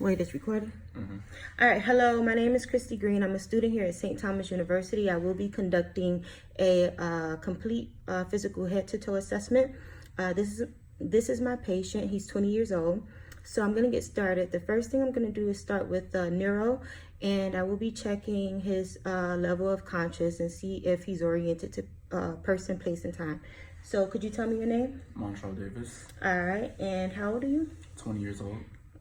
Wait, it's recording? Mm-hmm. All right. Hello, my name is Christy Green. I'm a student here at St. Thomas University. I will be conducting a complete physical head-to-toe assessment. This is my patient. He's 20 years old. So I'm going to get started. The first thing I'm going to do is start with neuro, and I will be checking his level of conscious and see if he's oriented to person, place, and time. So could you tell me your name? Montrell Davis. All right. And how old are you? 20 years old.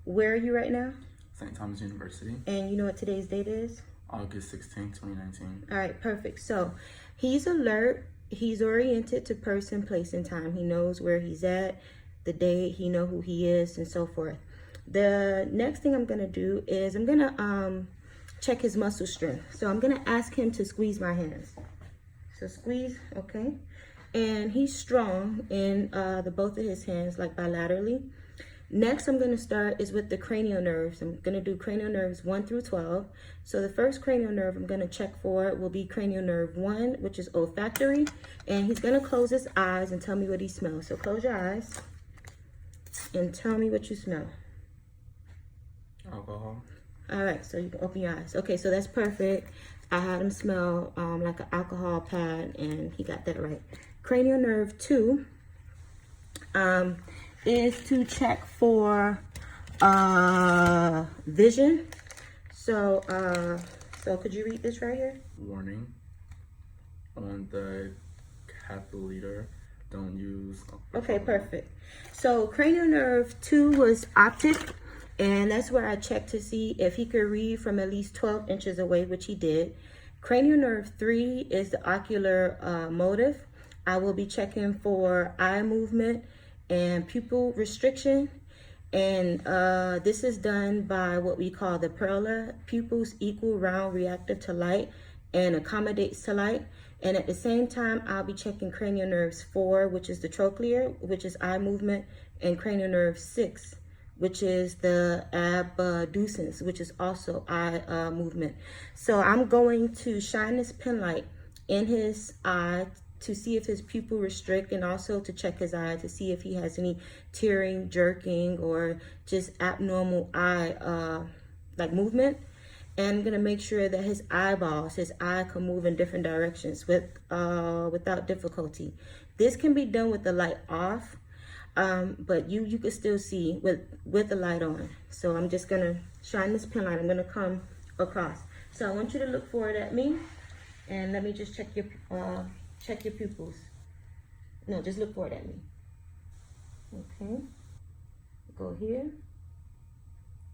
Where are you right now? St. Thomas University. And you know what today's date is? August 16, 2019. All right, perfect. So he's alert. He's oriented to person, place, and time. He knows where he's at, the date, he know who he is, and so forth. The next thing I'm going to do is I'm going to check his muscle strength. So I'm going to ask him to squeeze my hands. So squeeze, okay. And he's strong in the both of his hands, like bilaterally. Next, I'm going to start is with the cranial nerves. I'm going to do cranial nerves 1 through 12. So the first cranial nerve I'm going to check for will be cranial nerve 1, which is olfactory. And he's going to close his eyes and tell me what he smells. So close your eyes and tell me what you smell. Alcohol. All right, so you can open your eyes. Okay, so that's perfect. I had him smell like an alcohol pad, and he got that right. Cranial nerve 2 is to check for vision. So could you read this right here? Warning. On the catheter, don't use... Okay, perfect. So cranial nerve 2 was optic, and that's where I checked to see if he could read from at least 12 inches away, which he did. Cranial nerve 3 is the ocular motive. I will be checking for eye movement and pupil restriction, and this is done by what we call the Perla. Pupils equal, round, reactive to light, and accommodates to light. And at the same time, I'll be checking cranial nerves 4, which is the trochlear, which is eye movement, and cranial nerve 6, which is the abducens, which is also eye movement. So I'm going to shine this pen light in his eye to see if his pupil restrict, and also to check his eye to see if he has any tearing, jerking, or just abnormal eye like movement. And I'm gonna make sure that his eye can move in different directions without difficulty. This can be done with the light off, but you could still see with the light on. So I'm just gonna shine this pen light. I'm gonna come across. So I want you to look forward at me, and let me just check your pupils. No, just look forward at me. Okay. Go here.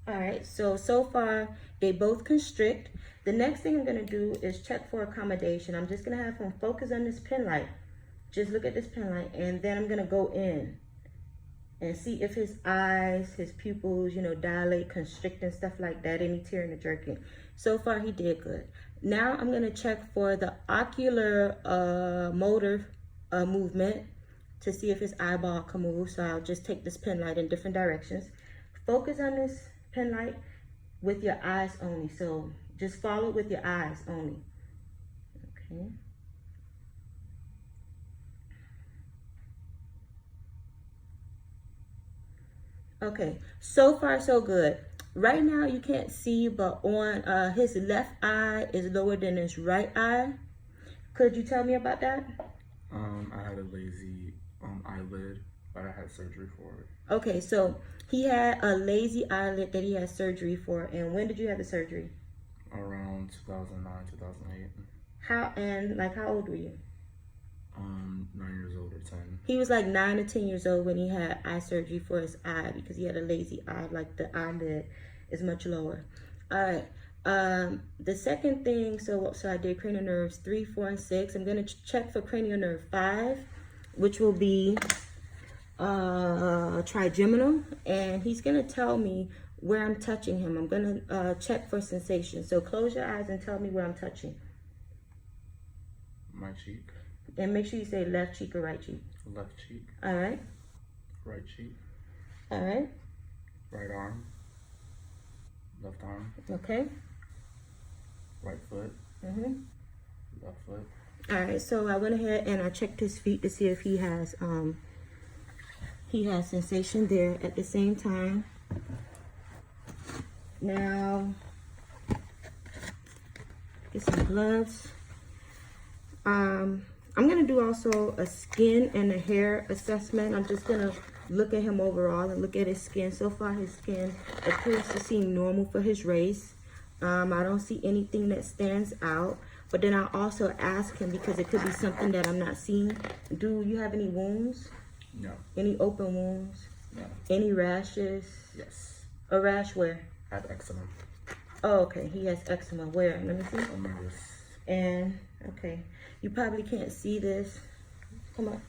All right, so far they both constrict. The next thing I'm gonna do is check for accommodation. I'm just gonna have him focus on this pen light. Just look at this pen light, and then I'm gonna go in and see if his eyes, his pupils, dilate, constrict, and stuff like that, any tearing or jerking. So far, he did good. Now I'm gonna check for the ocular motor movement to see if his eyeball can move. So I'll just take this pen light in different directions. Focus on this pen light with your eyes only. So just follow it with your eyes only. Okay. Okay, so far so good. Right now you can't see, but on his left eye is lower than his right eye. Could you tell me about that? I had a lazy eyelid, but I had surgery for it. Okay, so he had a lazy eyelid that he had surgery for. And when did you have the surgery? Around 2009, 2008. How old were you? 9 years old or 10. He was like 9 or 10 years old when he had eye surgery for his eye, because he had a lazy eye, like the eyelid is much lower. All right. The second thing, so I did cranial nerves 3, 4, and 6. I'm going to check for cranial nerve 5, which will be trigeminal, and he's going to tell me where I'm touching him. I'm going to check for sensation. So close your eyes and tell me where I'm touching. My cheek. And make sure you say left cheek or right cheek. Left cheek. All right. Right cheek. All right. Right arm. Left arm. Okay. Right foot. Left foot. All right. So I went ahead and I checked his feet to see if he has sensation there. At the same time, Now, get some gloves. I'm gonna do also a skin and a hair assessment. I'm just gonna look at him overall and look at his skin. So far, his skin appears to seem normal for his race. I don't see anything that stands out. But then I also ask him, because it could be something that I'm not seeing. Do you have any wounds? No. Any open wounds? No. Any rashes? Yes. A rash where? I have eczema Oh, okay. He has eczema. Where? Let me see. on my wrist. And, okay. You probably can't see this. Come on.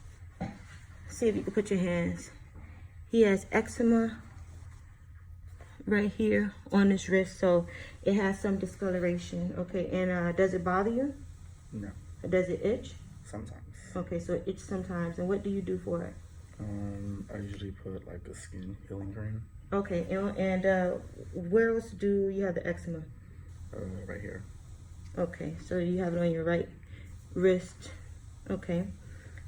See if you can put your hands. He has eczema right here on his wrist. So it has some discoloration. Okay. And does it bother you? No. Does it itch? Sometimes. Okay. So it itches sometimes. And what do you do for it? I usually put like a skin healing cream. Okay. And where else do you have the eczema? Right here. Okay. So you have it on your right wrist. Okay.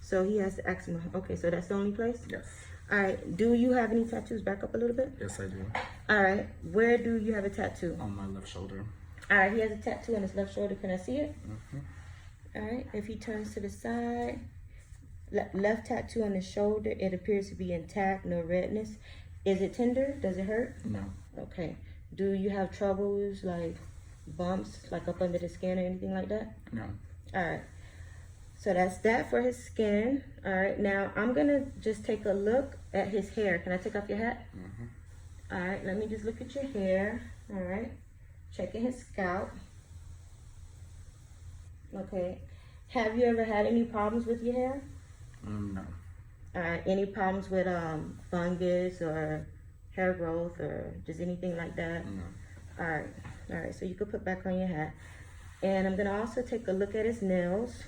So he has the eczema. Okay. So that's the only place? Yes. All right. Do you have any tattoos? Back up a little bit. Yes, I do. All right. Where do you have a tattoo? On my left shoulder. All right. He has a tattoo on his left shoulder. Can I see it? Mm-hmm. All right. If he turns to the side, left tattoo on his shoulder, it appears to be intact, no redness. Is it tender? Does it hurt? No. Okay. Do you have troubles like bumps, like up under the skin or anything like that? No. All right. So that's that for his skin. All right. Now I'm going to just take a look at his hair. Can I take off your hat? Mm-hmm. All right. Let me just look at your hair. All right. Checking his scalp. Okay. Have you ever had any problems with your hair? No. All right. Any problems with fungus or hair growth or just anything like that? No. All right. All right. So you could put back on your hat. And I'm going to also take a look at his nails.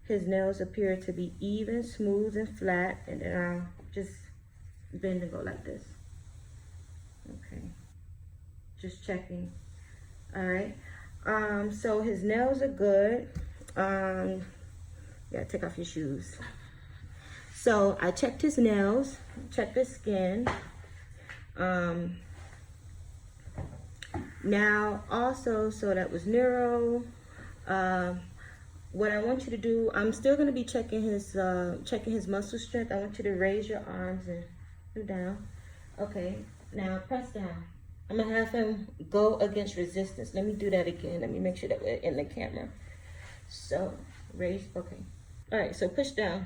His nails appear to be even, smooth, and flat. And then I'll just bend and go like this. Okay. Just checking. All right. So his nails are good. Yeah, take off your shoes. So I checked his nails, checked his skin. Now also, so that was neuro. What I want you to do, I'm still going to be checking his muscle strength. I want you to raise your arms and do down. Okay, now press down. I'm going to have him go against resistance. Let me do that again. Let me make sure that we're in the camera. So, raise, okay. All right, so push down.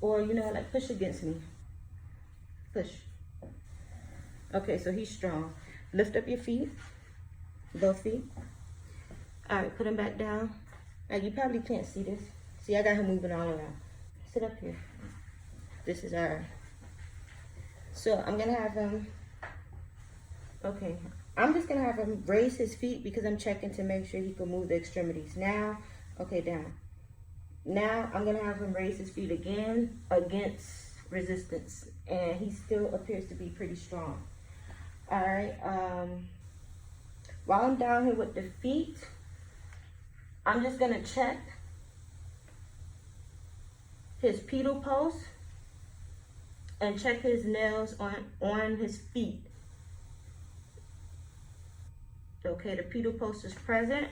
Or, you know, like push against me. Push. Okay, so he's strong. Lift up your feet, both feet. All right, put him back down. You probably can't see this. See, I got him moving all around. Sit up here. This is our. So I'm gonna have him. Okay, I'm just gonna have him raise his feet because I'm checking to make sure he can move the extremities. Now, okay, down. Now I'm gonna have him raise his feet again against resistance, and he still appears to be pretty strong. All right. While I'm down here with the feet, I'm just gonna check his pedal post and check his nails on his feet. Okay, the pedal post is present.